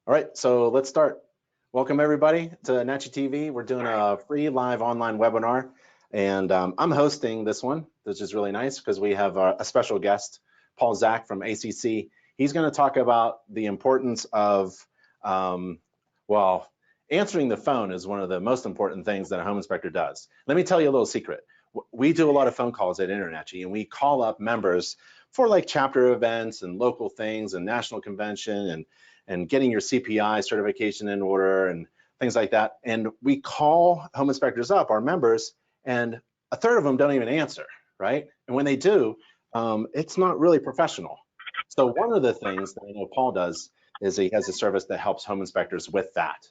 All right, so let's start. Welcome everybody to Nachi TV. We're doing a free live online webinar, and I'm hosting this one, which is really nice because we have a special guest, Paul Zach from ACC. He's going to talk about the importance of, well, answering the phone is one of the most important things that a home inspector does. Let me tell you a little secret. We do a lot of phone calls at InterNACHI, and we call up members for like chapter events and local things and national convention and getting your CPI certification in order and things like that. And we call home inspectors up, our members, and a third of them don't even answer, right? And when they do, it's not really professional. So one of the things that I know Paul does is he has a service that helps home inspectors with that.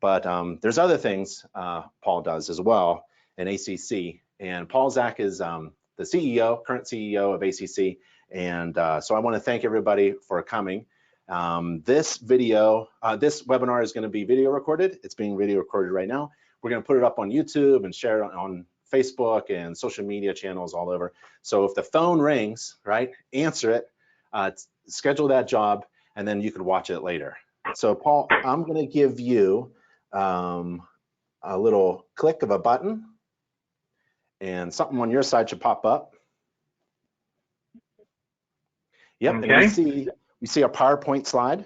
But there's other things Paul does as well in ACC. And Paul Zach is the CEO, current CEO of ACC. And so I want to thank everybody for coming. This webinar is going to be video recorded. It's being video recorded right now. We're going to put it up on YouTube and share it on Facebook and social media channels all over. So if the phone rings, right, answer it, schedule that job, and then you can watch it later. So Paul, I'm going to give you a little click of a button, and something on your side should pop up. Yep, okay. And we see a PowerPoint slide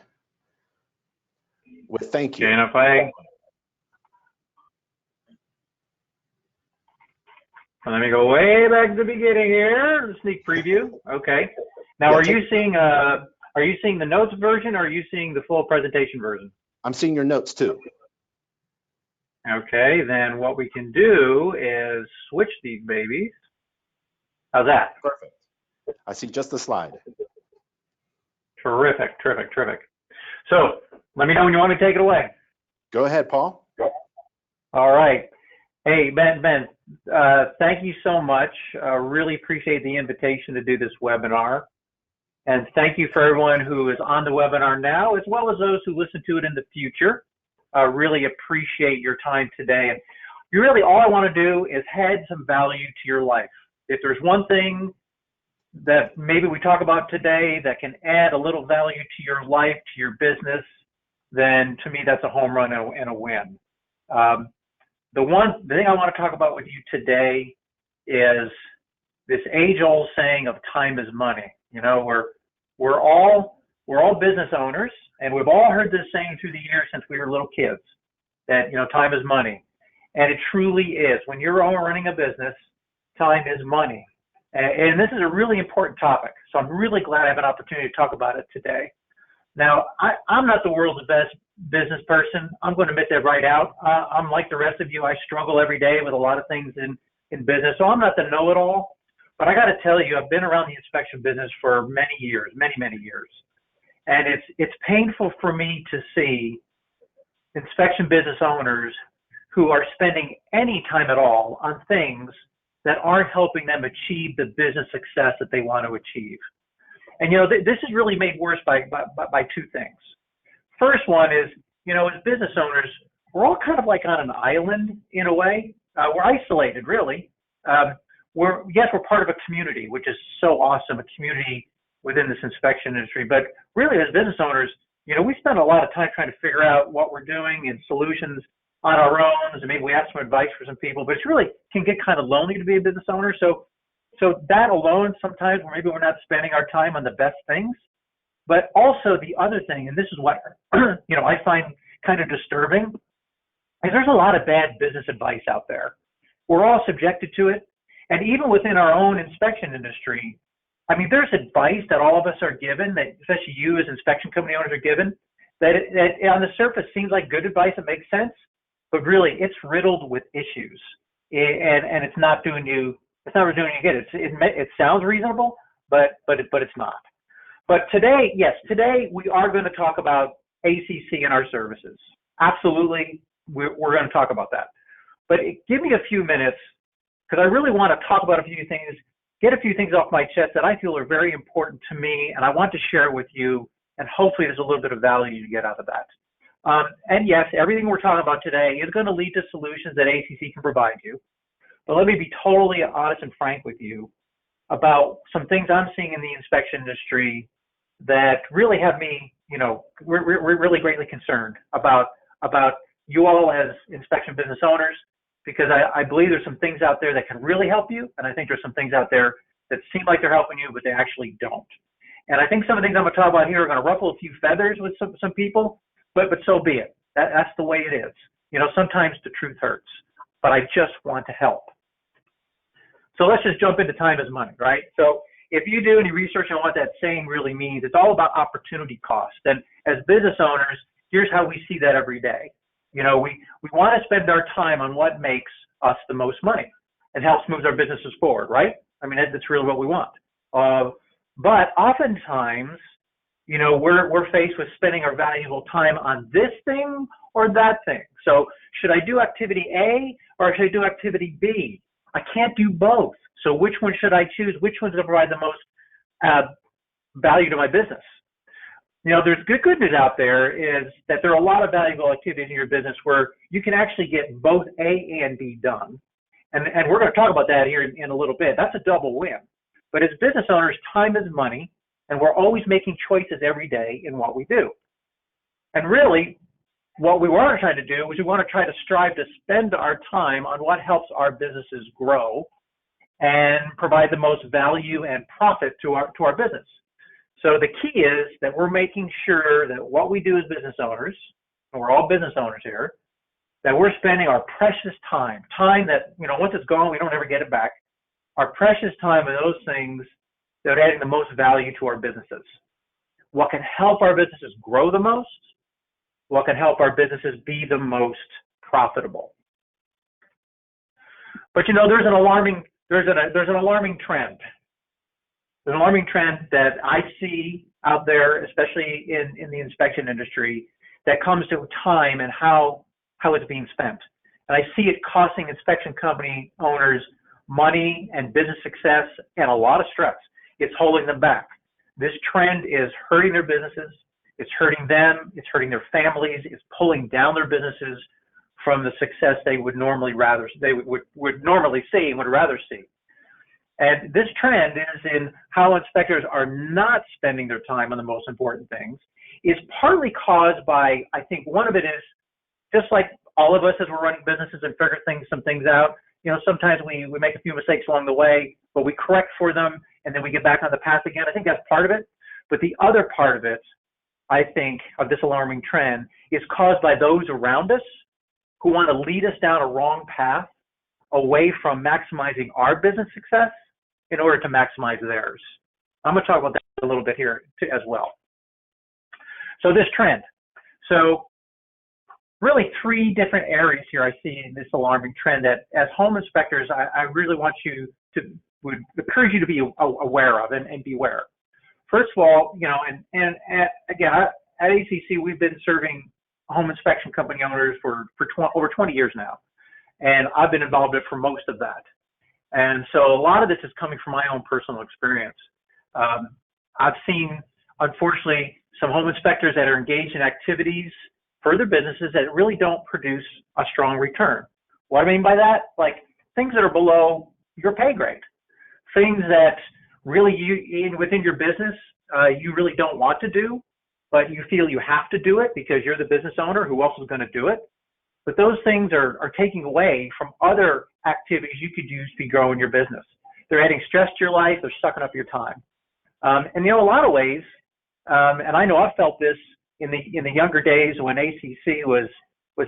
with thank you. Okay, and if let me go way back to the beginning here, sneak preview. Okay. Now, are you seeing the notes version, or are you seeing the full presentation version? I'm seeing your notes too. Okay, then what we can do is switch these babies. How's that? Perfect. I see just the slide. Terrific, terrific, terrific. So let me know when you want me to take it away. Go ahead, Paul. All right. Hey, Ben, thank you so much. Really appreciate the invitation to do this webinar. And thank you for everyone who is on the webinar now, as well as those who listen to it in the future. Really appreciate your time today. And really all I want to do is add some value to your life. If there's one thing that maybe we talk about today that can add a little value to your life, to your business, then to me that's a home run and a win. The thing I want to talk about with you today is this age-old saying of time is money. You know, we're all business owners, and we've all heard this saying through the years since we were little kids, that, you know, time is money. And it truly is. When you're running a business, time is money. And this is a really important topic, so I'm really glad I have an opportunity to talk about it today. Now, I'm not the world's best business person. I'm going to admit that right out. I'm like the rest of you. I struggle every day with a lot of things in business, so I'm not the know-it-all. But I got to tell you, I've been around the inspection business for many years, many years. And it's painful for me to see inspection business owners who are spending any time at all on things that aren't helping them achieve the business success that they want to achieve. And, you know, this is really made worse by two things. First one is, you know, as business owners, we're all kind of like on an island in a way. We're isolated, really. We're part of a community, which is so awesome, a community within this inspection industry. But really, as business owners, you know, we spend a lot of time trying to figure out what we're doing and solutions on our own, and maybe we have some advice for some people, but it's really can get kind of lonely to be a business owner. So that alone, sometimes maybe we're not spending our time on the best things. But also the other thing, and this is what you know I find kind of disturbing, is there's a lot of bad business advice out there. We're all subjected to it, and even within our own inspection industry, I mean, there's advice that all of us are given, that especially you as inspection company owners are given, that on the surface seems like good advice that makes sense, but really it's riddled with issues, and it's not doing you doing you good. It sounds reasonable, but it's not. But today, yes, today we are going to talk about ACC and our services. Absolutely, we're going to talk about that. But give me a few minutes, because I really want to talk about a few things, get a few things off my chest that I feel are very important to me, and I want to share with you, and hopefully there's a little bit of value you get out of that. And yes, everything we're talking about today is going to lead to solutions that ACC can provide you. But let me be totally honest and frank with you about some things I'm seeing in the inspection industry that really have me we're really greatly concerned about you all as inspection business owners, because I believe there's some things out there that can really help you, and I think there's some things out there that seem like they're helping you, but they actually don't. And I think some of the things I'm going to talk about here are going to ruffle a few feathers with some people, but so be it. That's the way it is. Sometimes the truth hurts, but I just want to help. So let's just jump into time is money, right? So if you do any research on what that saying really means, it's all about opportunity cost. And as business owners, here's how we see that every day. We want to spend our time on what makes us the most money and helps move our businesses forward, right? I mean, that's really what we want. But oftentimes, we're faced with spending our valuable time on this thing or that thing. So should I do activity A or should I do activity B? I can't do both. So which one should I choose? Which one's going to provide the most value to my business? There's good news out there is that there are a lot of valuable activities in your business where you can actually get both A and B done. And we're going to talk about that here in a little bit. That's a double win. But as business owners, time is money, and we're always making choices every day in what we do. And really, what we are trying to do is we want to try to strive to spend our time on what helps our businesses grow and provide the most value and profit to our business. So the key is that we're making sure that what we do as business owners, and we're all business owners here, that we're spending our precious time that, once it's gone, we don't ever get it back, our precious time on those things that are adding the most value to our businesses. What can help our businesses grow the most? What can help our businesses be the most profitable? But there's an alarming trend. There's an alarming trend that I see out there, especially in the inspection industry, that comes to time and how it's being spent. And I see it costing inspection company owners money and business success and a lot of stress. It's holding them back. This trend is hurting their businesses. It's hurting them. It's hurting their families. It's pulling down their businesses from the success they would normally would normally see and would rather see. And this trend is in how inspectors are not spending their time on the most important things. Is partly caused by, I think one of it is, just like all of us as we're running businesses and figure some things out, sometimes we make a few mistakes along the way, but we correct for them and then we get back on the path again. I think that's part of it. But the other part of it, I think, of this alarming trend is caused by those around us who want to lead us down a wrong path away from maximizing our business success in order to maximize theirs. I'm going to talk about that a little bit here too, as well. So this trend. So really three different areas here I see in this alarming trend that as home inspectors, I really want you to, would encourage you to be aware of and beware. First of all, and again, at ACC, we've been serving home inspection company owners for over 20 years now. And I've been involved in it for most of that. And so a lot of this is coming from my own personal experience. I've seen, unfortunately, some home inspectors that are engaged in activities for their businesses that really don't produce a strong return. What I mean by that, like things that are below your pay grade, things that really within your business you really don't want to do, but you feel you have to do it because you're the business owner. Who else is going to do it? But those things are taking away from other activities you could use to be growing your business. They're adding stress to your life. They're sucking up your time. And a lot of ways, and I know I've felt this in the younger days when ACC was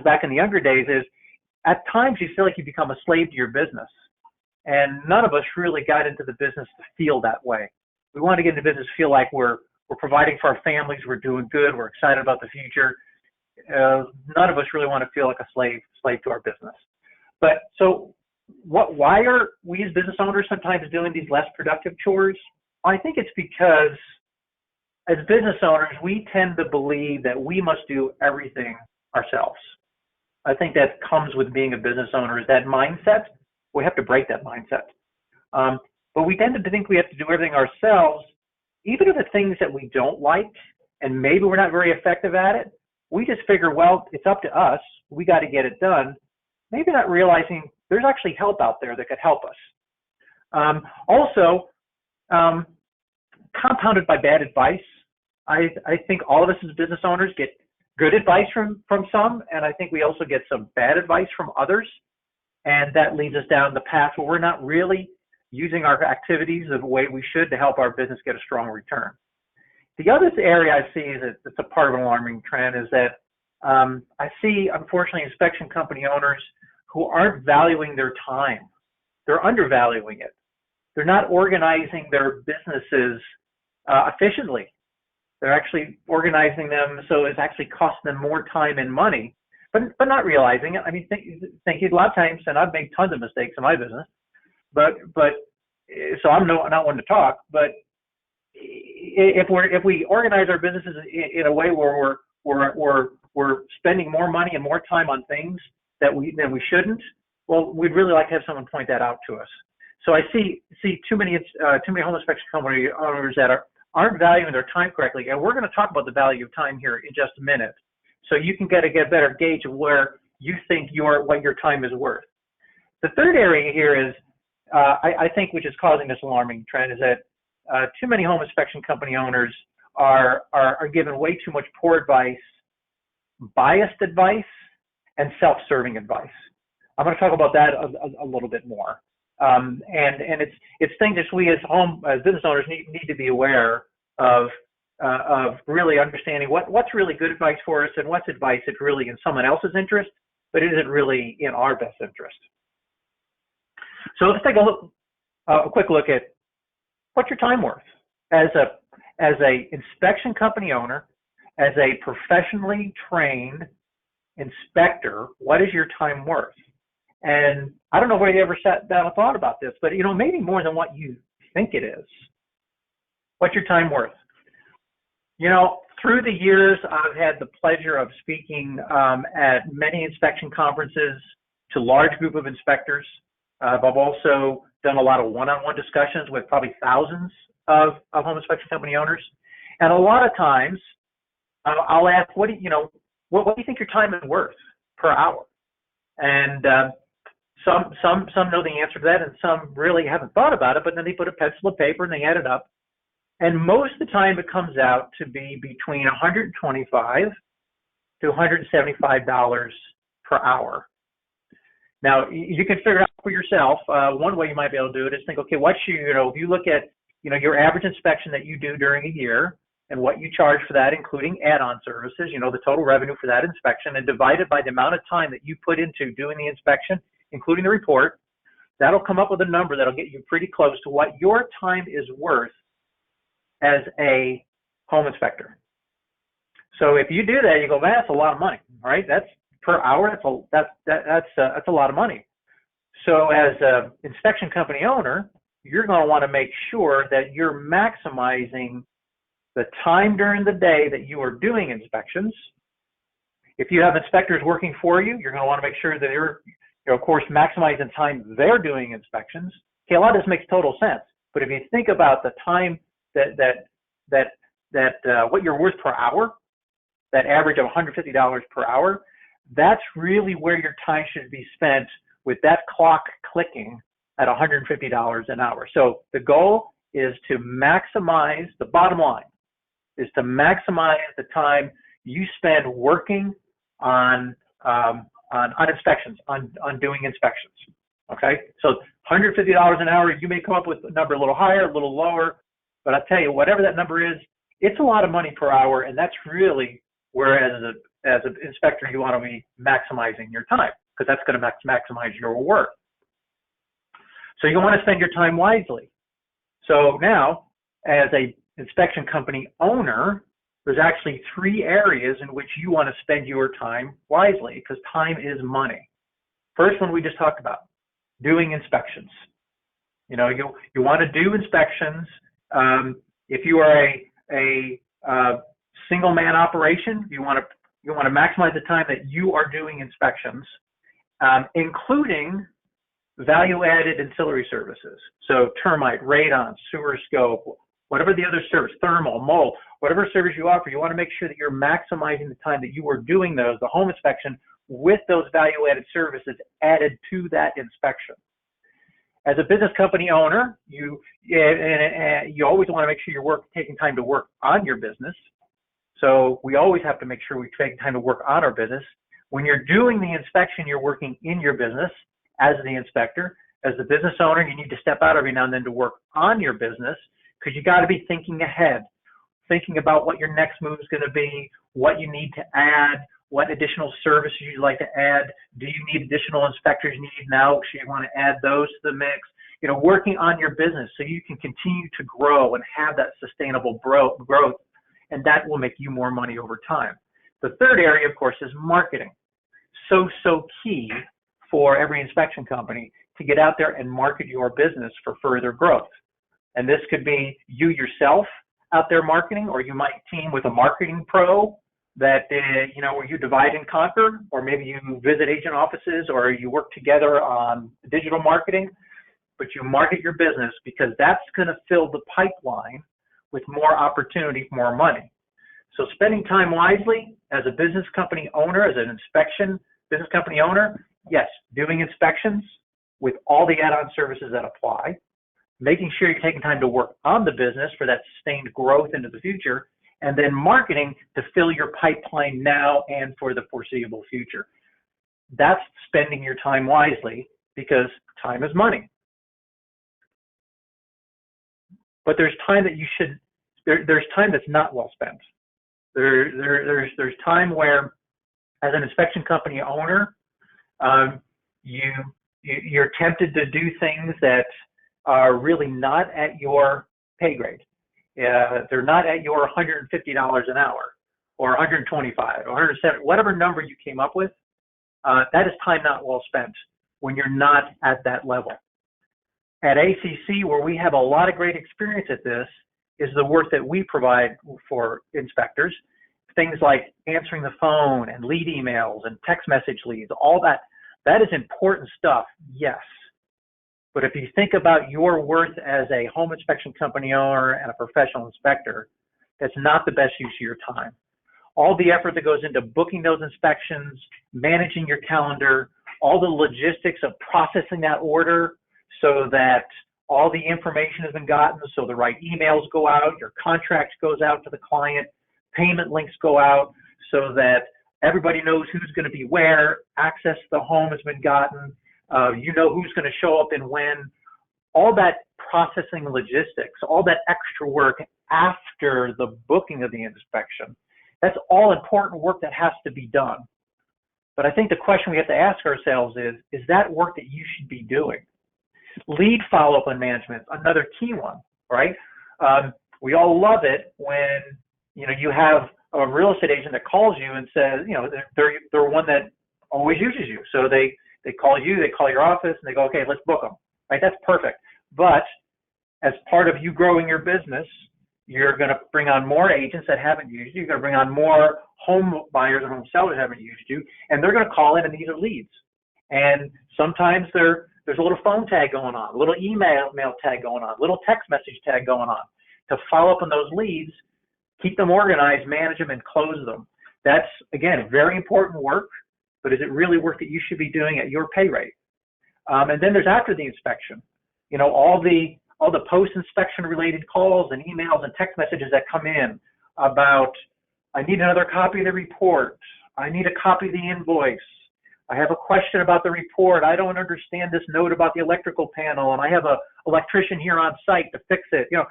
back in the younger days, is at times you feel like you become a slave to your business. And none of us really got into the business to feel that way. We want to get into business, feel like we're providing for our families, we're doing good, we're excited about the future. None of us really want to feel like a slave to our business. But so why are we as business owners sometimes doing these less productive chores? I think it's because as business owners, we tend to believe that we must do everything ourselves. I think that comes with being a business owner, is that mindset. We have to break that mindset. But we tend to think we have to do everything ourselves, even if the things that we don't like, and maybe we're not very effective at it. We just figure, well, it's up to us. We got to get it done. Maybe not realizing there's actually help out there that could help us. Also, compounded by bad advice. I think all of us as business owners get good advice from some, and I think we also get some bad advice from others, and that leads us down the path where we're not really using our activities the way we should to help our business get a strong return. The other area I see is it's a part of an alarming trend is that I see, unfortunately, inspection company owners who aren't valuing their time. They're undervaluing it. They're not organizing their businesses efficiently. They're actually organizing them so it's actually costing them more time and money, but not realizing it. I mean, think a lot of times, and I've made tons of mistakes in my business, but so I'm not one to talk, but if we organize our businesses in a way where we're spending more money and more time on things than we shouldn't, well, we'd really like to have someone point that out to us. So I see too many home inspection company owners that aren't valuing their time correctly, and we're going to talk about the value of time here in just a minute, so you can get a better gauge of where you think what your time is worth. The third area here is I think, which is causing this alarming trend, is that too many home inspection company owners are given way too much poor advice, biased advice, and self-serving advice. I'm going to talk about that a little bit more. And it's things that we as business owners need to be aware of really understanding what's really good advice for us and what's advice that's really in someone else's interest, but it isn't really in our best interest. So let's take a quick look at what's your time worth as a inspection company owner, as a professionally trained inspector. What is your time worth? And I don't know whether you ever sat down and thought about this, but maybe more than what you think it is. What's your time worth? Through the years, I've had the pleasure of speaking at many inspection conferences to large group of inspectors. I've also done a lot of one-on-one discussions with probably thousands of home inspection company owners. And a lot of times, I'll ask, what do you think your time is worth per hour? And some know the answer to that, and some really haven't thought about it, but then they put a pencil to paper and they add it up. And most of the time it comes out to be between $125 to $175 per hour. Now, you can figure it out for yourself. One way you might be able to do it is think, okay, if you look at, your average inspection that you do during a year and what you charge for that, including add-on services, the total revenue for that inspection, and divide it by the amount of time that you put into doing the inspection, including the report, that'll come up with a number that'll get you pretty close to what your time is worth as a home inspector. So if you do that, you go, man, that's a lot of money, right? That's per hour. That's a lot of money. So as an inspection company owner, you're going to want to make sure that you're maximizing the time during the day that you are doing inspections. If you have inspectors working for you, you're going to want to make sure that you're of course, maximizing the time they're doing inspections. Okay, a lot of this makes total sense. But if you think about the time what you're worth per hour, that average of $150 per hour, that's really where your time should be spent, with that clock clicking at $150 an hour. So the goal is to maximize, the bottom line is to maximize the time you spend working on inspections, on doing inspections. Okay, so $150 an hour, you may come up with a number a little higher, a little lower, but I'll tell you, whatever that number is, it's a lot of money per hour, and that's really where, as an inspector, you want to be maximizing your time, because that's going to maximize your work. So you want to spend your time wisely. So now, as a inspection company owner, there's actually 3 areas in which you want to spend your time wisely, because time is money. First one we just talked about, doing inspections. You want to do inspections. If you are a single man operation, you want to maximize the time that you are doing inspections, including value-added ancillary services. So termite, radon, sewer scope, whatever the other service, thermal, mold, whatever service you offer, you want to make sure that you're maximizing the time that you are doing the home inspection, with those value-added services added to that inspection. As a business company owner, you always want to make sure you're taking time to work on your business. So we always have to make sure we take time to work on our business. When you're doing the inspection, you're working in your business as the inspector. As the business owner, you need to step out every now and then to work on your business, because you got to be thinking ahead, thinking about what your next move is going to be, what you need to add, what additional services you'd like to add. Do you need additional inspectors you need now? So you want to add those to the mix. You know, working on your business so you can continue to grow and have that sustainable growth, and that will make you more money over time. The third area, of course, is marketing. So key for every inspection company to get out there and market your business for further growth. And this could be you yourself out there marketing, or you might team with a marketing pro that, you know, where you divide and conquer, or maybe you visit agent offices, or you work together on digital marketing, but you market your business, because that's going to fill the pipeline with more opportunity, more money. So spending time wisely as a business company owner, as an inspection business company owner, yes, doing inspections with all the add-on services that apply, making sure you're taking time to work on the business for that sustained growth into the future, and then marketing to fill your pipeline now and for the foreseeable future. That's spending your time wisely, because time is money. But there's time that you should, there's time that's not well spent. There's time where, as an inspection company owner, you're tempted to do things that are really not at your pay grade. They're not at your $150 an hour, or $125, or $170, whatever number you came up with. That is time not well spent when you're not at that level. At ACC, where we have a lot of great experience at this, is the work that we provide for inspectors. Things like answering the phone and lead emails and text message leads, all that. That is important stuff, yes. But if you think about your worth as a home inspection company owner and a professional inspector, that's not the best use of your time. All the effort that goes into booking those inspections, managing your calendar, all the logistics of processing that order so that all the information has been gotten, so the right emails go out, your contract goes out to the client, payment links go out so that everybody knows who's going to be where, access to the home has been gotten, you know who's going to show up and when. All that processing logistics, all that extra work after the booking of the inspection, that's all important work that has to be done. But I think the question we have to ask ourselves is that work that you should be doing? Lead follow-up and management, another key one, right? We all love it when, you know, you have a real estate agent that calls you and says, you know, they're one that always uses you. So they call you, they call your office, and they go, okay, let's book them, right? That's perfect. But as part of you growing your business, you're going to bring on more agents that haven't used you. You're going to bring on more home buyers and home sellers that haven't used you, and they're going to call in and these are leads. And sometimes there's a little phone tag going on, a little email tag going on, a little text message tag going on to follow up on those leads, keep them organized, manage them, and close them. That's, again, very important work, but is it really work that you should be doing at your pay rate? And then there's after the inspection, you know, all the post-inspection related calls and emails and text messages that come in about, I need another copy of the report, I need a copy of the invoice, I have a question about the report, I don't understand this note about the electrical panel, and I have an electrician here on site to fix it. You know,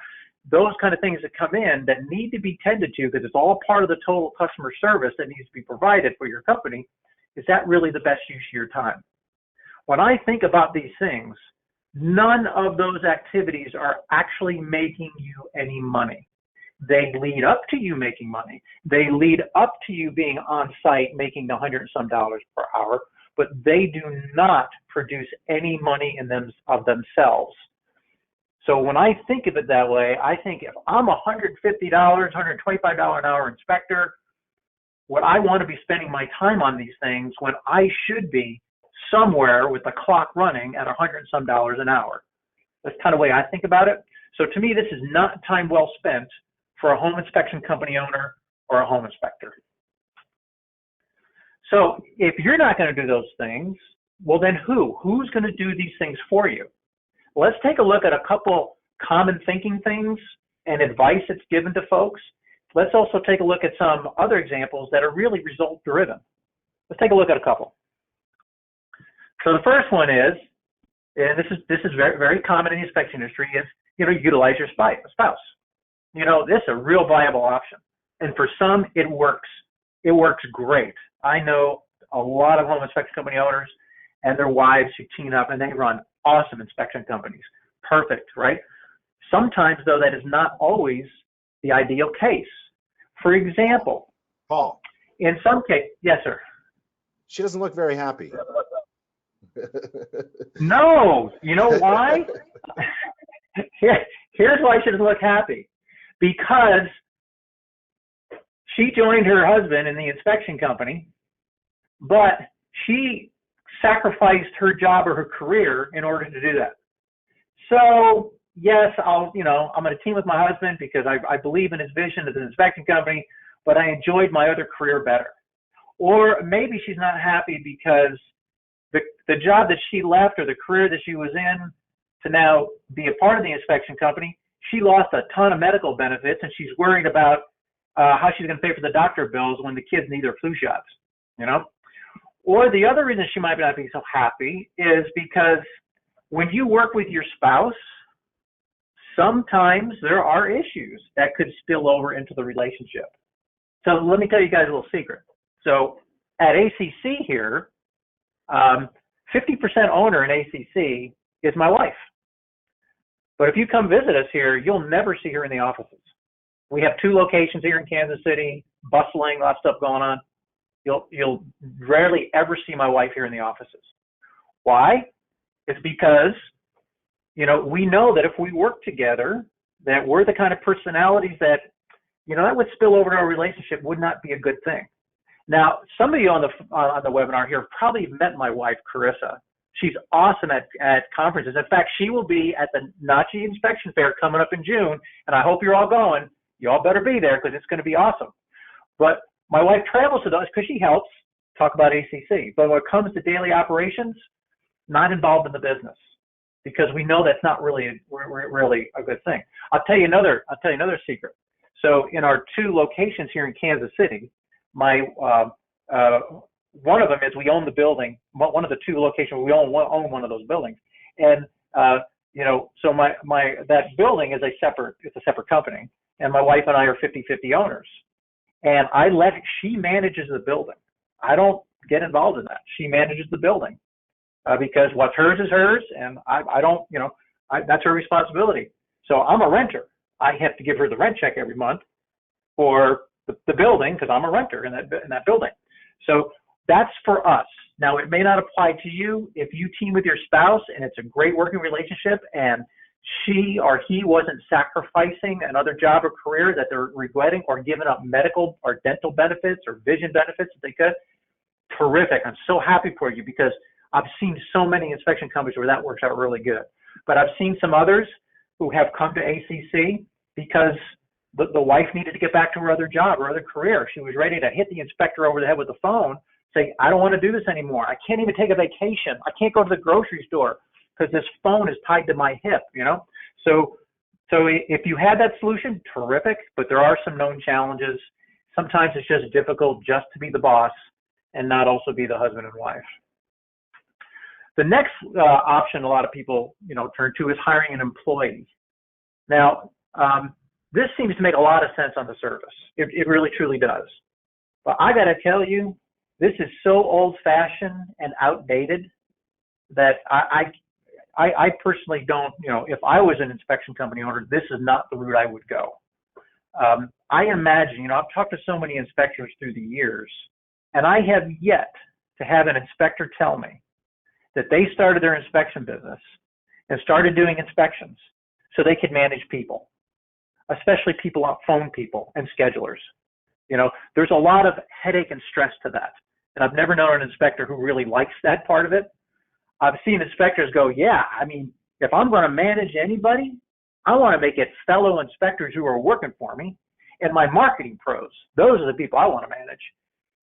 those kind of things that come in that need to be tended to because it's all part of the total customer service that needs to be provided for your company. Is that really the best use of your time? When I think about these things, none of those activities are actually making you any money. They lead up to you making money. They lead up to you being on site making the $100 and some per hour, but they do not produce any money in them of themselves. So when I think of it that way, I think if I'm a $150, $125 an hour inspector, what I want to be spending my time on these things when I should be somewhere with the clock running at $100 and some an hour. That's kind of the way I think about it. So to me, this is not time well spent for a home inspection company owner or a home inspector. So if you're not going to do those things, well then who's going to do these things for you? Let's take a look at a couple common thinking things and advice that's given to folks let's also take a look at some other examples that are really result driven. Let's take a look at a couple. So the first one is, and this is very, very common in the inspection industry, is, you utilize your spouse. This is a real viable option. And for some, it works. It works great. I know a lot of home inspection company owners and their wives who team up, and they run awesome inspection companies. Perfect, right? Sometimes, though, that is not always the ideal case. For example, Paul. In some case, yes, sir. She doesn't look very happy. No, you know why? Here's why she doesn't look happy. Because she joined her husband in the inspection company, but she sacrificed her job or her career in order to do that. So yes, I'm going to team with my husband because I believe in his vision as an inspection company, but I enjoyed my other career better. Or maybe she's not happy because the job that she left or the career that she was in to now be a part of the inspection company, she lost a ton of medical benefits, and she's worried about how she's going to pay for the doctor bills when the kids need their flu shots, Or the other reason she might not be so happy is because when you work with your spouse, sometimes there are issues that could spill over into the relationship. So let me tell you guys a little secret. So at ACC here, 50% owner in ACC is my wife. But if you come visit us here, you'll never see her in the offices. We have 2 locations here in Kansas City, bustling, lots of stuff going on. You'll rarely ever see my wife here in the offices. Why? It's because, we know that if we work together, that we're the kind of personalities that, that would spill over to our relationship would not be a good thing. Now, some of you on the webinar here have probably met my wife, Carissa. She's awesome at conferences. In fact, she will be at the Nachi Inspection Fair coming up in June, and I hope you're all going. You all better be there because it's going to be awesome. But my wife travels to those because she helps talk about ACC. But when it comes to daily operations, not involved in the business because we know that's not really a good thing. I'll tell you another secret. So in our 2 locations here in Kansas City, one of them is we own the building. One of the 2 locations we own one of those buildings, and so that building is a separate company, and my wife and I are 50-50 owners, and she manages the building. I don't get involved in that. She manages the building because what's hers is hers, and I don't, that's her responsibility. So I'm a renter. I have to give her the rent check every month for the building because I'm a renter in that building. So that's for us. Now, it may not apply to you if you team with your spouse and it's a great working relationship and she or he wasn't sacrificing another job or career that they're regretting or giving up medical or dental benefits or vision benefits that they could. Terrific. I'm so happy for you because I've seen so many inspection companies where that works out really good. But I've seen some others who have come to ACC because the wife needed to get back to her other job or other career. She was ready to hit the inspector over the head with the phone, say, I don't want to do this anymore. I can't even take a vacation. I can't go to the grocery store because this phone is tied to my hip, So if you had that solution, terrific, but there are some known challenges. Sometimes it's just difficult just to be the boss and not also be the husband and wife. The next option a lot of people, turn to is hiring an employee. Now, this seems to make a lot of sense on the surface. It really, truly does. But I got to tell you, this is so old-fashioned and outdated that I personally don't, if I was an inspection company owner, this is not the route I would go. I imagine, I've talked to so many inspectors through the years, and I have yet to have an inspector tell me that they started their inspection business and started doing inspections so they could manage people, especially phone people and schedulers. There's a lot of headache and stress to that. And I've never known an inspector who really likes that part of it. I've seen inspectors go, yeah, if I'm going to manage anybody, I want to make it fellow inspectors who are working for me and my marketing pros. Those are the people I want to manage.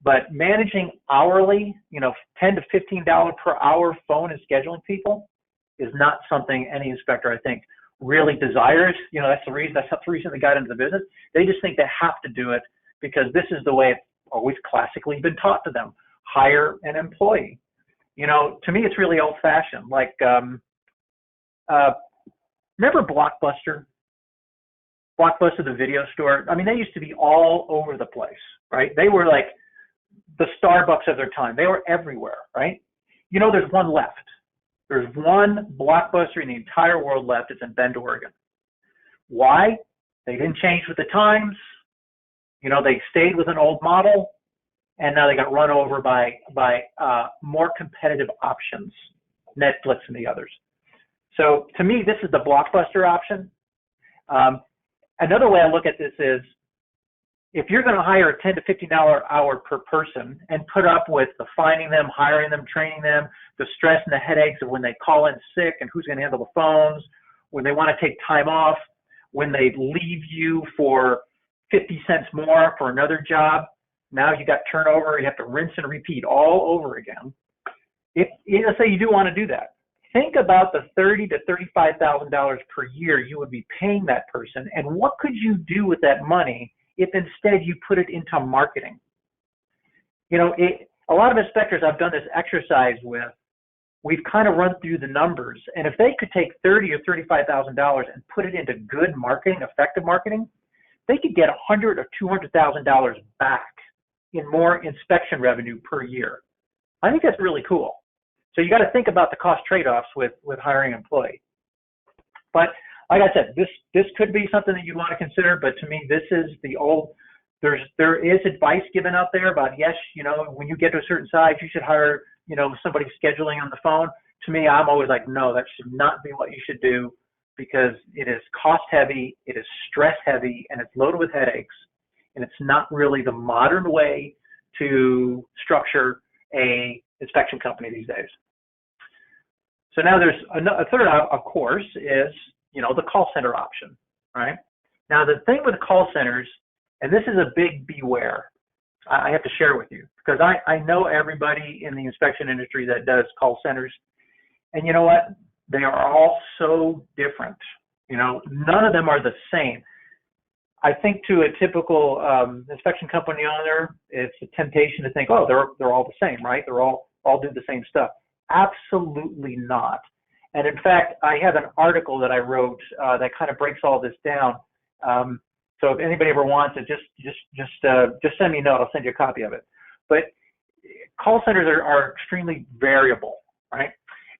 But managing hourly, $10 to $15 per hour phone and scheduling people is not something any inspector, I think, really desires, that's the reason they got into the business. They just think they have to do it because this is the way it's always classically been taught to them. Hire an employee. To me, it's really old-fashioned. Like, remember Blockbuster? Blockbuster, the video store. I mean, they used to be all over the place, right? They were like the Starbucks of their time. They were everywhere, right? There's one left. There's one Blockbuster in the entire world left. It's in Bend, Oregon. Why? They didn't change with the times. They stayed with an old model, and now they got run over by more competitive options, Netflix and the others. So to me, this is the Blockbuster option. Another way I look at this is, if you're going to hire a $10 to $15 hour per person and put up with the finding them, hiring them, training them, the stress and the headaches of when they call in sick and who's going to handle the phones, when they want to take time off, when they leave you for 50 cents more for another job, now you got turnover, you have to rinse and repeat all over again. Let's say you do want to do that. Think about the $30,000 to $35,000 per year you would be paying that person, and what could you do with that money if instead you put it into marketing? A lot of inspectors I've done this exercise with, we've kind of run through the numbers, and if they could take $30,000 or $35,000 and put it into good marketing, effective marketing, they could get $100,000 or $200,000 back in more inspection revenue per year. I think that's really cool. So you got to think about the cost trade-offs with hiring an employee. But like I said, this could be something that you want to consider. But to me, this is the old. There is advice given out there about, yes, when you get to a certain size, you should hire somebody scheduling on the phone. To me, I'm always like, no, that should not be what you should do, because it is cost heavy, it is stress heavy, and it's loaded with headaches. And it's not really the modern way to structure a inspection company these days. So now there's a third, of course, is the call center option, right? Now the thing with call centers, and this is a big beware, I have to share with you, because I know everybody in the inspection industry that does call centers, and you know what? They are all so different. None of them are the same. I think to a typical inspection company owner, it's a temptation to think, oh, they're all the same, right? They're all do the same stuff. Absolutely not. And in fact, I have an article that I wrote that kind of breaks all this down. So if anybody ever wants it, just send me a note. I'll send you a copy of it. But call centers are extremely variable, right?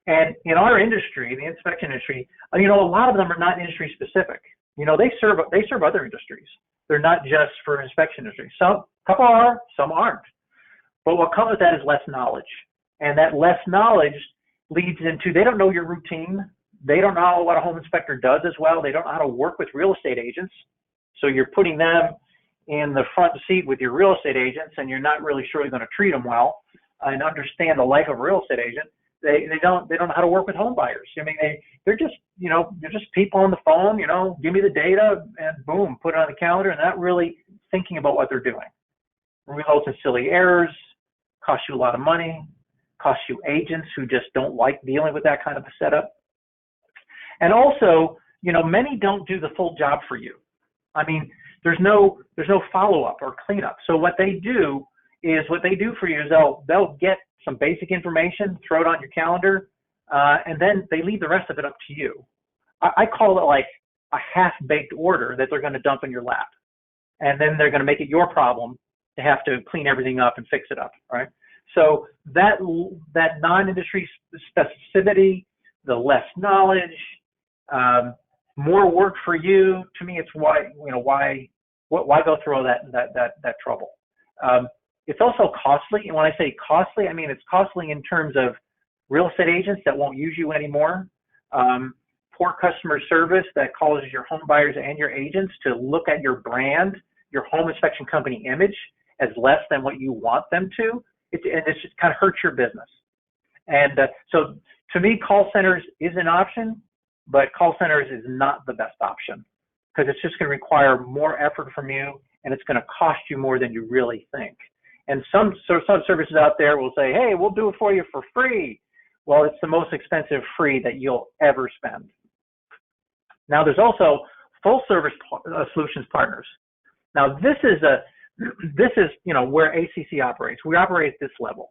And in our industry, the inspection industry, a lot of them are not industry specific. They serve other industries. They're not just for inspection industry. Some couple are, some aren't. But what comes with that is less knowledge. And that less knowledge leads into, they don't know your routine. They don't know what a home inspector does as well. They don't know how to work with real estate agents. So you're putting them in the front seat with your real estate agents, and you're not really sure you're going to treat them well and understand the life of a real estate agent. They don't know how to work with home buyers. I mean, they're just people on the phone, give me the data and boom, put it on the calendar, and not really thinking about what they're doing. It results in silly errors, costs you a lot of money, costs you agents who just don't like dealing with that kind of a setup. And also, many don't do the full job for you. I mean, there's no follow-up or cleanup. So what they do for you is they'll get some basic information, throw it on your calendar, and then they leave the rest of it up to you. I call it like a half-baked order that they're going to dump in your lap. And then they're going to make it your problem to have to clean everything up and fix it up, right? So that non-industry specificity, the less knowledge, more work for you. To me, it's why go through all that trouble. It's also costly, and when I say costly, I mean it's costly in terms of real estate agents that won't use you anymore, poor customer service that causes your home buyers and your agents to look at your brand, your home inspection company image as less than what you want them to. It just kind of hurts your business. And so to me, call centers is an option, but call centers is not the best option because it's just going to require more effort from you, and it's going to cost you more than you really think. And some services out there will say, hey, we'll do it for you for free. Well, it's the most expensive free that you'll ever spend. Now there's also full service solutions partners. Now this is where ACC operates. We operate at this level.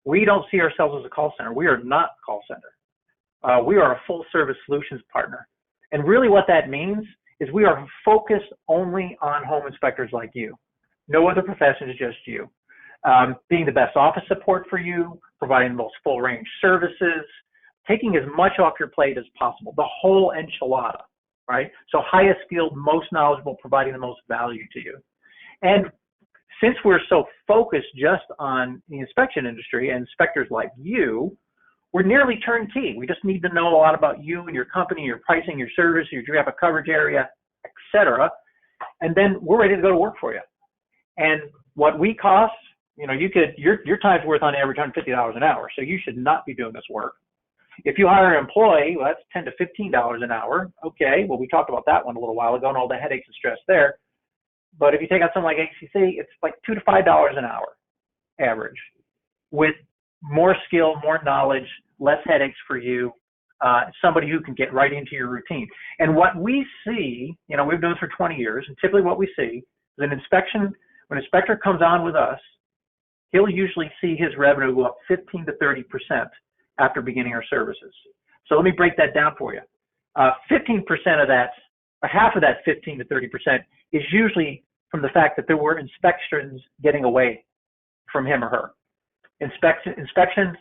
We don't see ourselves as a call center. We are not a call center. We are a full service solutions partner. And really what that means is we are focused only on home inspectors like you. No other profession, is just you. Being the best office support for you, providing the most full range services, taking as much off your plate as possible, the whole enchilada, right? So highest skilled, most knowledgeable, providing the most value to you. And since we're so focused just on the inspection industry and inspectors like you, we're nearly turnkey. We just need to know a lot about you and your company, your pricing, your service, your geographic coverage area, etc. And then we're ready to go to work for you. And what we cost, your time's worth on average $150 an hour, so you should not be doing this work. If you hire an employee, well, that's $10 to $15 an hour. Okay, well, we talked about that one a little while ago and all the headaches and stress there. But if you take out something like ACC, it's like $2 to $5 an hour average, with more skill, more knowledge, less headaches for you, somebody who can get right into your routine. And what we see, we've been doing this for 20 years, and typically what we see is when an inspector comes on with us, he'll usually see his revenue go up 15 to 30% after beginning our services. So let me break that down for you. 15% of that, or half of that 15 to 30% is usually from the fact that there were inspections getting away from him or her. Inspections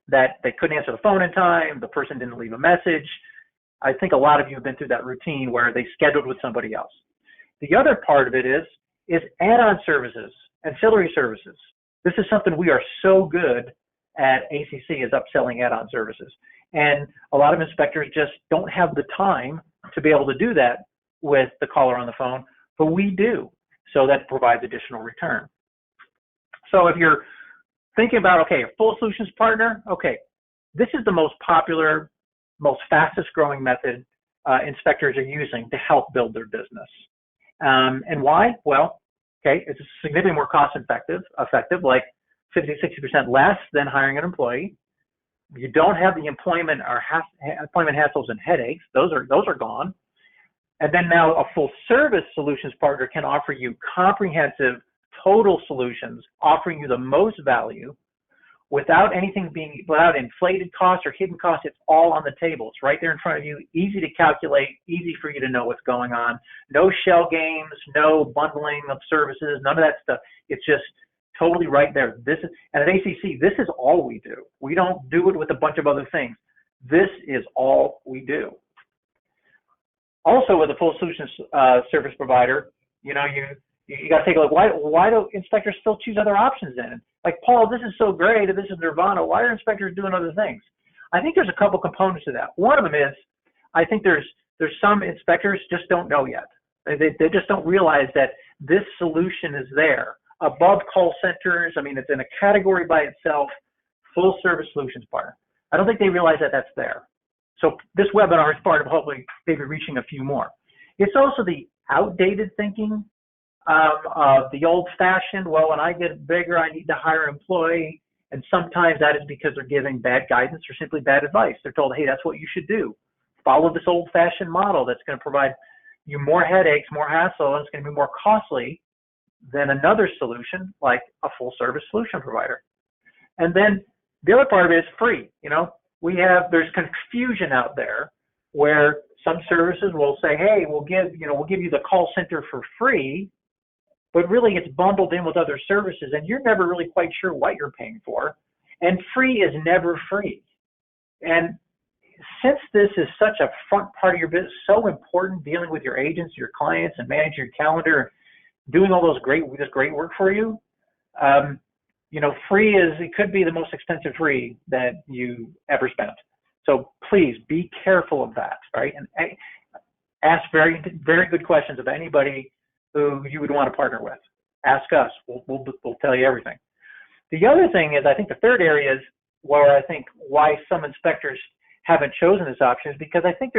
that they couldn't answer the phone in time, the person didn't leave a message. I think a lot of you have been through that routine where they scheduled with somebody else. The other part of it is add-on services, ancillary services. This is something we are so good at ACC, is upselling add-on services. And a lot of inspectors just don't have the time to be able to do that with the caller on the phone, but we do. So that provides additional return. So if you're thinking about, okay, a full solutions partner, okay, this is the most popular, most fastest growing method inspectors are using to help build their business. And why? Well, okay, it's significantly more cost effective, like 50, 60% less than hiring an employee. You don't have the employment hassles and headaches. Those are gone. And then now a full service solutions partner can offer you comprehensive total solutions, offering you the most value without inflated costs or hidden costs. It's all on the table. It's right there in front of you, easy to calculate, easy for you to know what's going on. No shell games, no bundling of services, none of that stuff. It's just totally right there. And at ACC, this is all we do. We don't do it with a bunch of other things. This is all we do. Also, with a full solutions service provider, you got to take a look. Why do inspectors still choose other options then? Like, Paul, this is so great, this is nirvana. Why are inspectors doing other things? I think there's a couple components to that. One of them is, I think there's some inspectors just don't know yet. They just don't realize that this solution is there above call centers. I mean, it's in a category by itself, full service solutions partner. I don't think they realize that that's there. So this webinar is part of hopefully maybe reaching a few more. It's also the outdated thinking of the old-fashioned, well, when I get bigger, I need to hire an employee. And sometimes that is because they're giving bad guidance or simply bad advice. They're told, hey, that's what you should do. Follow this old-fashioned model that's going to provide you more headaches, more hassle, and it's going to be more costly than another solution like a full-service solution provider. And then the other part of it is free. There's confusion out there where some services will say, hey, we'll give you the call center for free, but really it's bundled in with other services and you're never really quite sure what you're paying for. And free is never free. And since this is such a front part of your business, so important, dealing with your agents, your clients, and managing your calendar, doing all this great work for you, free it could be the most expensive free that you ever spent. So please be careful of that, right? And ask very, very good questions of anybody who you would want to partner with. Ask us. We'll tell you everything. The other thing is, I think the third area is where I think why some inspectors haven't chosen this option is because I think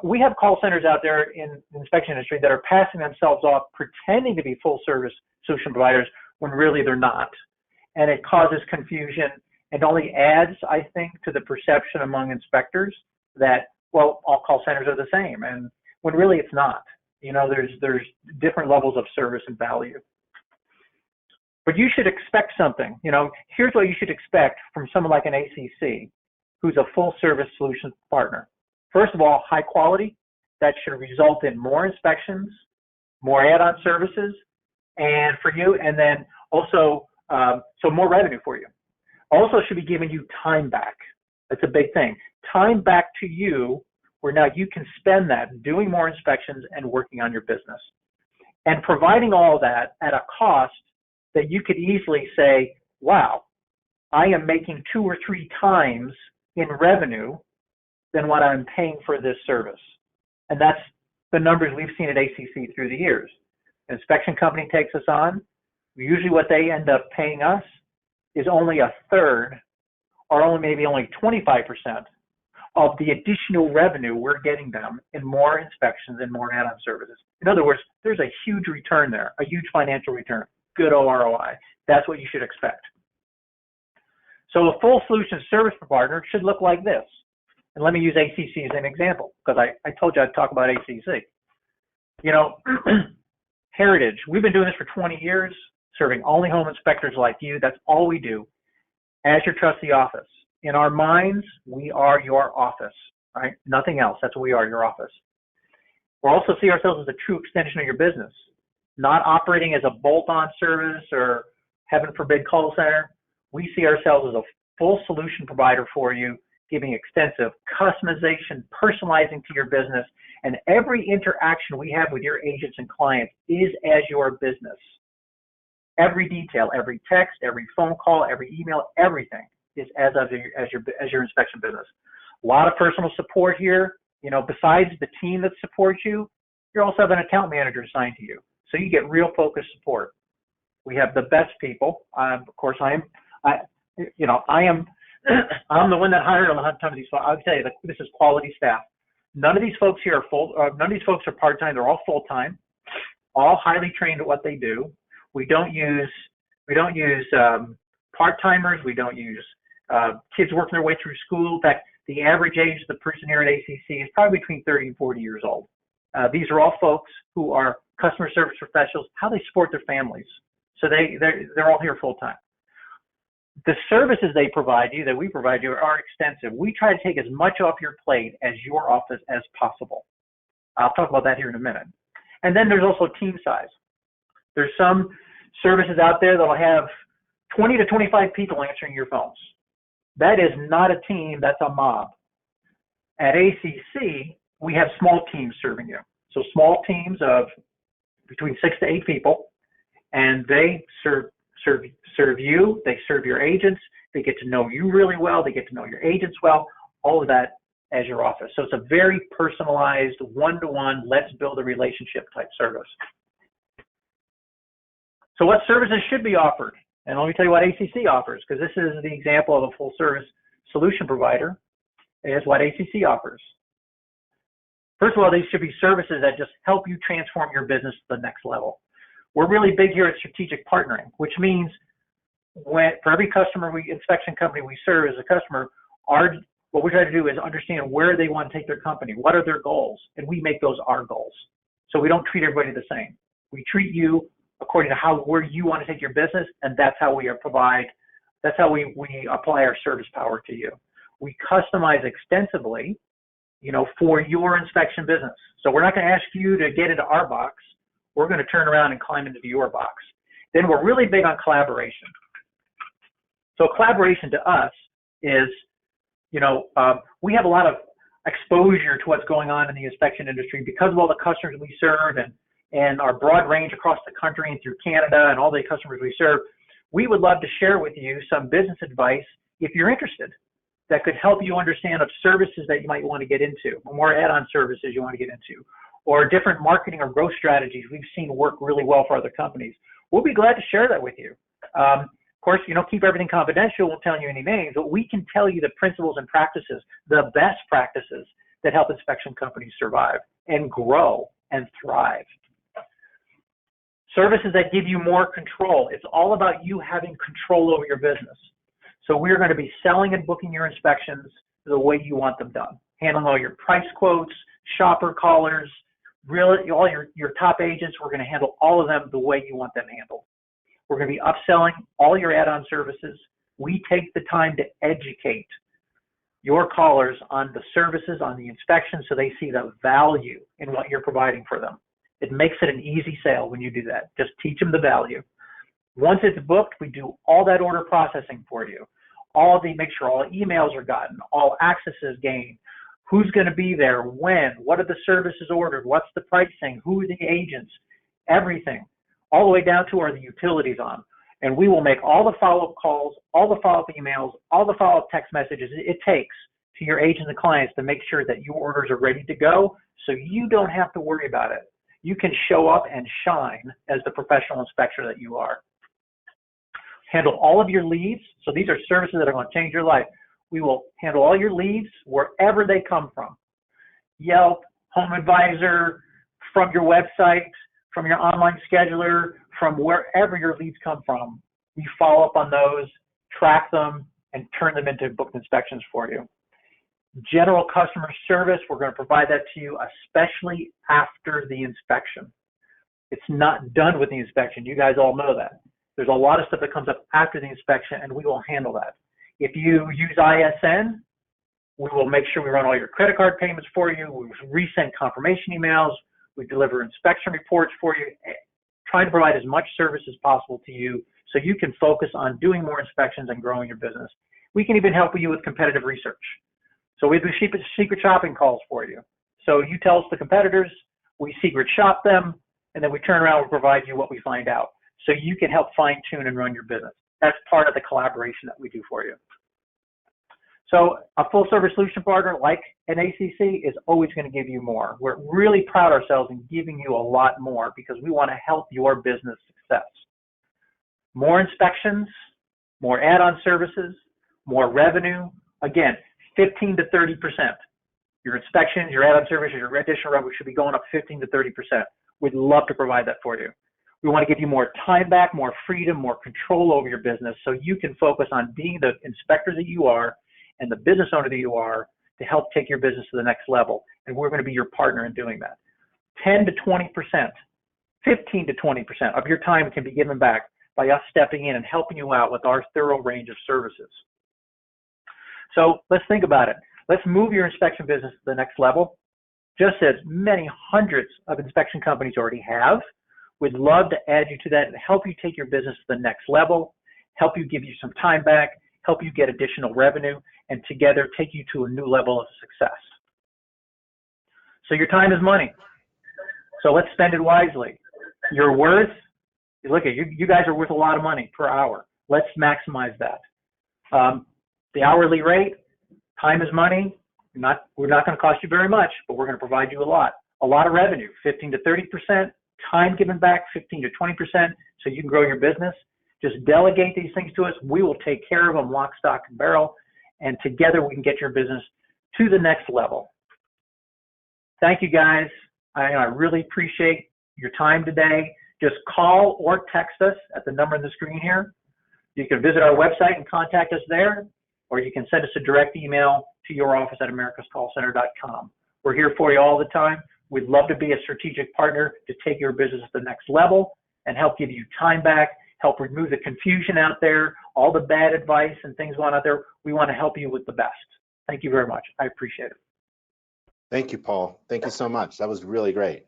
we have call centers out there in the inspection industry that are passing themselves off pretending to be full service solution providers when really they're not. And it causes confusion and only adds, I think, to the perception among inspectors that, well, all call centers are the same, and when really it's not. You know, there's different levels of service and value. But you should expect something. You know, here's what you should expect from someone like an ACC, who's a full service solutions partner. First of all, high quality. That should result in more inspections, more add-on services, and for you, and then also so more revenue for you. Also should be giving you time back. That's a big thing. Time back to you, where now you can spend that doing more inspections and working on your business, and providing all that at a cost that you could easily say, wow, I am making 2 or 3 times in revenue than what I'm paying for this service. And that's the numbers we've seen at ACC through the years. An inspection company takes us on. Usually what they end up paying us is only a third, or maybe only 25% of the additional revenue we're getting them in more inspections and more add-on services. In other words, there's a huge return there, a huge financial return, good ROI. That's what you should expect. So a full solution service provider should look like this. And let me use ACC as an example, because I told you I'd talk about ACC. You know, Heritage, we've been doing this for 20 years, serving only home inspectors like you. That's all we do as your trustee office. In our minds, we are your office, right? Nothing else. That's what we are, your office. We'll also see ourselves as a true extension of your business, not operating as a bolt-on service or, heaven forbid, call center. We see ourselves as a full solution provider for you, giving extensive customization, personalizing to your business, and every interaction we have with your agents and clients is as your business. Every detail, every text, every phone call, every email, everything is as your inspection business. A lot of personal support here. You know, besides the team that supports you, you also have an account manager assigned to you, so you get real focused support. We have the best people. Of course, I'm the one that hired a lot of these folks. I would say that this is quality staff. None of these folks here are none of these folks are part-time. They're all full-time, all highly trained at what they do. We don't use part-timers. We don't use kids working their way through school. In fact, the average age of the person here at ACC is probably between 30 and 40 years old. These are all folks who are customer service professionals, how they support their families. So they're all here full-time. The services they provide you, that we provide you, are extensive. We try to take as much off your plate as your office as possible. I'll talk about that here in a minute. And then there's also team size. There's some services out there that will have 20 to 25 people answering your phones. That is not a team, that's a mob. At ACC, we have small teams serving you. So small teams of between 6 to 8 people, and they serve you, they serve your agents, they get to know you really well, they get to know your agents well, all of that as your office. So it's a very personalized, one-to-one, let's build a relationship type service. So what services should be offered? And let me tell you what ACC offers, because this is the example of a full service solution provider, is what ACC offers. First of all, these should be services that just help you transform your business to the next level. We're really big here at strategic partnering, which means for every inspection company we serve as a customer, what we try to do is understand where they want to take their company, what are their goals, and we make those our goals. So we don't treat everybody the same. We treat you according to where you want to take your business, and that's how we apply our service power to you. We customize extensively, for your inspection business. So we're not going to ask you to get into our box. We're going to turn around and climb into your box. Then we're really big on collaboration. So collaboration to us is, we have a lot of exposure to what's going on in the inspection industry because of all the customers we serve and our broad range across the country and through Canada and all the customers we serve. We would love to share with you some business advice, if you're interested, that could help you understand of services that you might want to get into, or more add-on services you want to get into, or different marketing or growth strategies we've seen work really well for other companies. We'll be glad to share that with you. Of course, keep everything confidential. Won't tell you any names, but we can tell you the principles and practices, the best practices that help inspection companies survive and grow and thrive. Services that give you more control. It's all about you having control over your business. So we're going to be selling and booking your inspections the way you want them done. handling all your price quotes, shopper callers, really all your top agents. We're going to handle all of them the way you want them handled. We're going to be upselling all your add-on services. We take the time to educate your callers on the services, on the inspection, so they see the value in what you're providing for them. It makes it an easy sale when you do that. Just teach them the value. Once it's booked, we do all that order processing for you. Make sure all emails are gotten, all access is gained, who's going to be there, when, what are the services ordered, what's the pricing, who are the agents, everything, all the way down to are the utilities on. And we will make all the follow-up calls, all the follow-up emails, all the follow-up text messages it takes to your agents and clients to make sure that your orders are ready to go so you don't have to worry about it. You can show up and shine as the professional inspector that you are. Handle all of your leads. So these are services that are going to change your life. We will handle all your leads wherever they come from. Yelp, Home Advisor, from your website, from your online scheduler, from wherever your leads come from. We follow up on those, track them, and turn them into booked inspections for you. General customer service, we're going to provide that to you, especially after the inspection. It's not done with the inspection. You guys all know that. There's a lot of stuff that comes up after the inspection, and we will handle that. If you use ISN, we will make sure we run all your credit card payments for you. We resend confirmation emails. We deliver inspection reports for you, trying to provide as much service as possible to you so you can focus on doing more inspections and growing your business. We can even help you with competitive research. So we do secret shopping calls for you. So you tell us the competitors, we secret shop them, and then we turn around and provide you what we find out. So you can help fine tune and run your business. That's part of the collaboration that we do for you. So a full service solution partner like an ACC is always going to give you more. We're really proud of ourselves in giving you a lot more because we want to help your business success. More inspections, more add-on services, more revenue. Again, 15 to 30%. Your inspections, your add-on services, your additional revenue should be going up 15 to 30%. We'd love to provide that for you. We want to give you more time back, more freedom, more control over your business so you can focus on being the inspector that you are and the business owner that you are to help take your business to the next level. And we're going to be your partner in doing that. 10 to 20%, 15 to 20% of your time can be given back by us stepping in and helping you out with our thorough range of services. So let's think about it. Let's move your inspection business to the next level, just as many hundreds of inspection companies already have. We'd love to add you to that and help you take your business to the next level, help you give you some time back, help you get additional revenue, and together take you to a new level of success. So your time is money. So let's spend it wisely. Your worth, look at you guys are worth a lot of money per hour. Let's maximize that. The hourly rate, time is money. We're not going to cost you very much, but we're going to provide you a lot of revenue, 15 to 30%, time given back, 15 to 20%, so you can grow your business. Just delegate these things to us. We will take care of them lock, stock, and barrel, and together we can get your business to the next level. Thank you, guys. I really appreciate your time today. Just call or text us at the number on the screen here. You can visit our website and contact us there, or you can send us a direct email to your office at americascallcenter.com. We're here for you all the time. We'd love to be a strategic partner to take your business to the next level and help give you time back, help remove the confusion out there, all the bad advice and things going out there. We want to help you with the best. Thank you very much. I appreciate it. Thank you, Paul. Thank you so much. That was really great.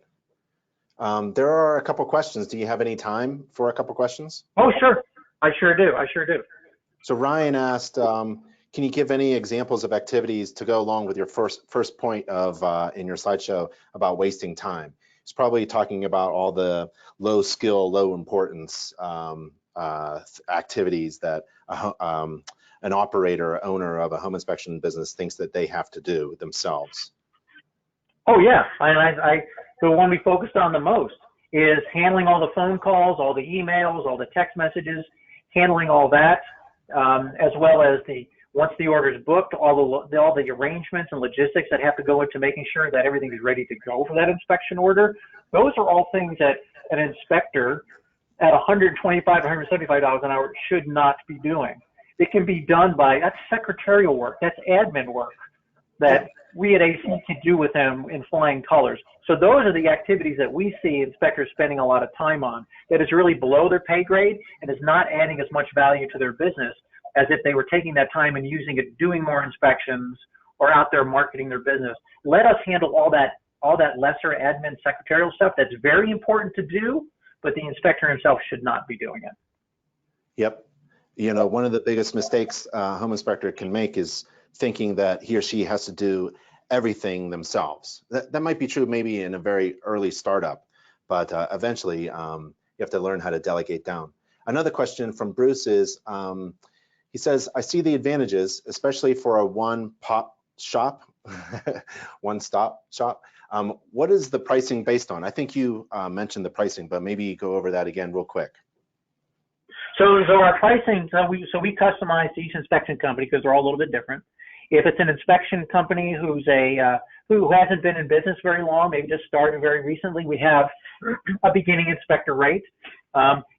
There are a couple questions. Do you have any time for a couple questions? Oh, sure. I sure do. So Ryan asked, can you give any examples of activities to go along with your first point of in your slideshow about wasting time? It's probably talking about all the low skill, low importance activities that an operator, owner of a home inspection business thinks that they have to do themselves. Oh yeah, the one we focused on the most is handling all the phone calls, all the emails, all the text messages, handling all that, as well as once the order is booked, all the arrangements and logistics that have to go into making sure that everything is ready to go for that inspection order. Those are all things that an inspector at $125, $175 an hour should not be doing. It can be done that's secretarial work, that's admin work that we at AC could do with them in flying colors. So those are the activities that we see inspectors spending a lot of time on that is really below their pay grade and is not adding as much value to their business as if they were taking that time and using it, doing more inspections or out there marketing their business. Let us handle all that lesser admin secretarial stuff that's very important to do, but the inspector himself should not be doing it. Yep. You know, one of the biggest mistakes a home inspector can make is thinking that he or she has to do everything themselves. That might be true maybe in a very early startup, but eventually you have to learn how to delegate down. Another question from Bruce is, he says, I see the advantages, especially for a one-pop shop, one-stop shop. What is the pricing based on? I think you mentioned the pricing, but maybe go over that again real quick. So our pricing, so we customize each inspection company because they're all a little bit different. If it's an inspection company who hasn't been in business very long, maybe just started very recently, we have a beginning inspector rate.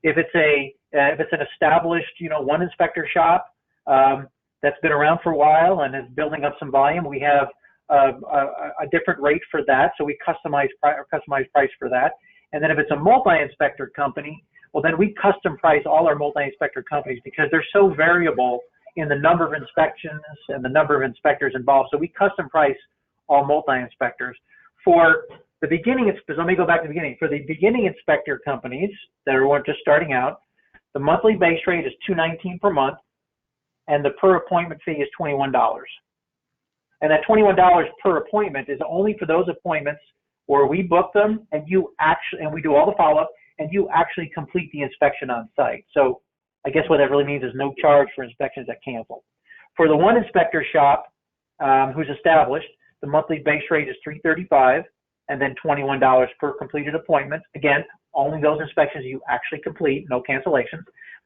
If it's an established, one inspector shop that's been around for a while and is building up some volume, we have a different rate for that. So we customize price for that. And then if it's a multi-inspector company, well, then we custom price all our multi-inspector companies because they're so variable in the number of inspections and the number of inspectors involved. So we custom price all multi-inspectors. For the beginning, let me go back to the beginning. For the beginning inspector companies that are just starting out, the monthly base rate is $219 per month, and the per appointment fee is $21. And that $21 per appointment is only for those appointments where we book them and we do all the follow-up, and you actually complete the inspection on site. So I guess what that really means is no charge for inspections that cancel. For the one inspector shop who's established, the monthly base rate is $335 and then $21 per completed appointment. Again, only those inspections you actually complete, no cancellations.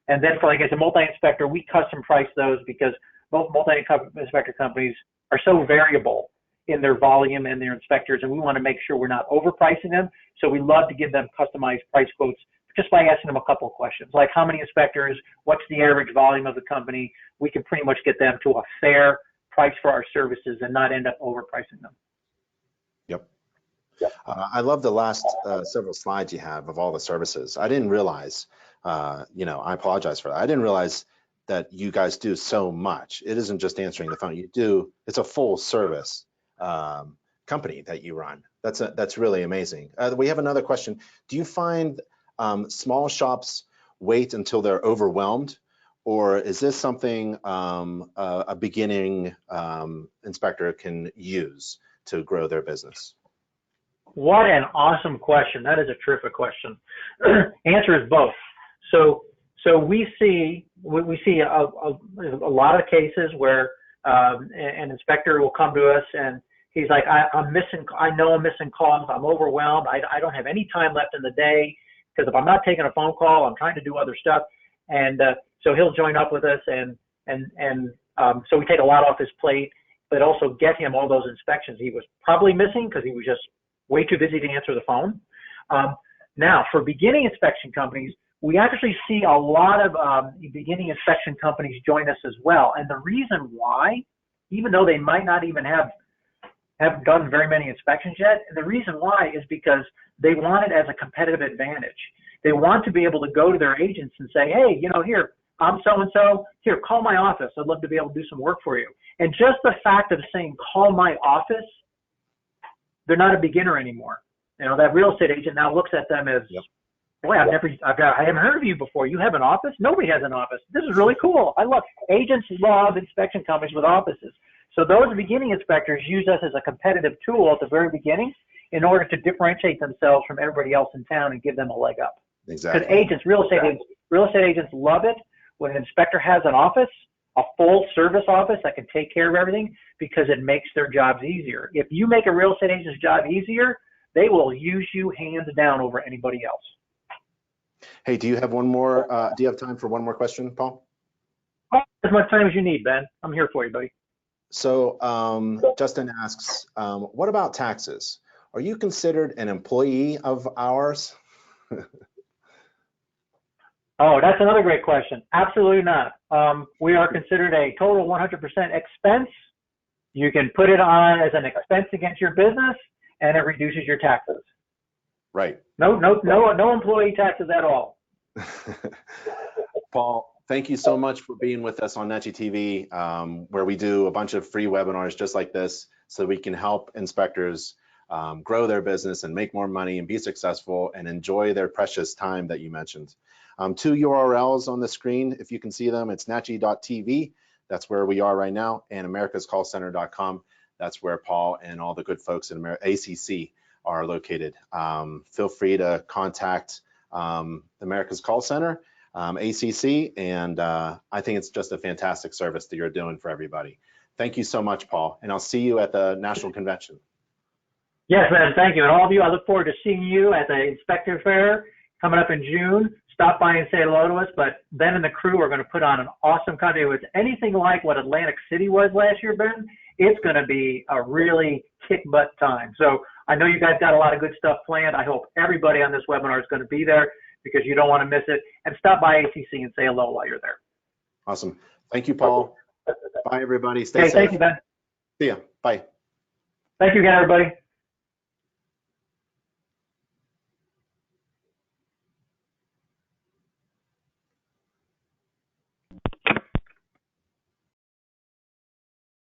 And then for, like I said, multi-inspector, we custom price those because both multi-inspector companies are so variable in their volume and their inspectors, and we want to make sure we're not overpricing them. So we love to give them customized price quotes just by asking them a couple of questions, like how many inspectors, what's the average volume of the company. We can pretty much get them to a fair price for our services and not end up overpricing them. Yep. I love the last several slides you have of all the services. I didn't realize, I apologize for that. I didn't realize that you guys do so much. It isn't just answering the phone. It's a full service company that you run. That's really amazing. We have another question. Do you find small shops wait until they're overwhelmed, or is this something a beginning inspector can use to grow their business? What an awesome question. That is a terrific question. Answer is both. So we see a lot of cases where an inspector will come to us and he's like, I know I'm missing calls. I'm overwhelmed. I don't have any time left in the day because if I'm not taking a phone call, I'm trying to do other stuff. And so he'll join up with us and so we take a lot off his plate, but also get him all those inspections he was probably missing because he was just way too busy to answer the phone. Now, for beginning inspection companies, we actually see a lot of beginning inspection companies join us as well. And the reason why, even though they might not even have done very many inspections yet, the reason why is because they want it as a competitive advantage. They want to be able to go to their agents and say, hey, here, I'm so-and-so, here, call my office. I'd love to be able to do some work for you. And just the fact of saying, call my office, they're not a beginner anymore. That real estate agent now looks at them as, boy, I haven't heard of you before. You have an office? Nobody has an office. This is really cool. Agents love inspection companies with offices. So those beginning inspectors use us as a competitive tool at the very beginning in order to differentiate themselves from everybody else in town and give them a leg up. Exactly. Because real estate agents love it when an inspector has an office, a full service office that can take care of everything, because it makes their jobs easier. If you make a real estate agent's job easier, they will use you hands down over anybody else. Hey, do you have one more? Do you have time for one more question, Paul? As much time as you need, Ben. I'm here for you, buddy. So Justin asks, what about taxes? Are you considered an employee of ours? Oh, that's another great question. Absolutely not. We are considered a total 100% expense You can put it on as an expense against your business, and it reduces your taxes. Right. No employee taxes at all. Paul, thank you so much for being with us on Nachi TV, where we do a bunch of free webinars just like this so we can help inspectors grow their business and make more money and be successful and enjoy their precious time that you mentioned. 2 URLs on the screen, if you can see them, it's nachi.tv, that's where we are right now, and americascallcenter.com, that's where Paul and all the good folks in ACC are located. Feel free to contact America's Call Center, ACC, and I think it's just a fantastic service that you're doing for everybody. Thank you so much, Paul, and I'll see you at the National Convention. Yes, man, thank you. And all of you, I look forward to seeing you at the Inspector Fair coming up in June. Stop by and say hello to us. But Ben and the crew are going to put on an awesome content. If it's anything like what Atlantic City was last year, Ben, it's going to be a really kick-butt time. So I know you guys got a lot of good stuff planned. I hope everybody on this webinar is going to be there because you don't want to miss it. And stop by ACC and say hello while you're there. Awesome. Thank you, Paul. Bye, everybody. Stay safe. Thank you, Ben. See ya. Bye. Thank you again, everybody.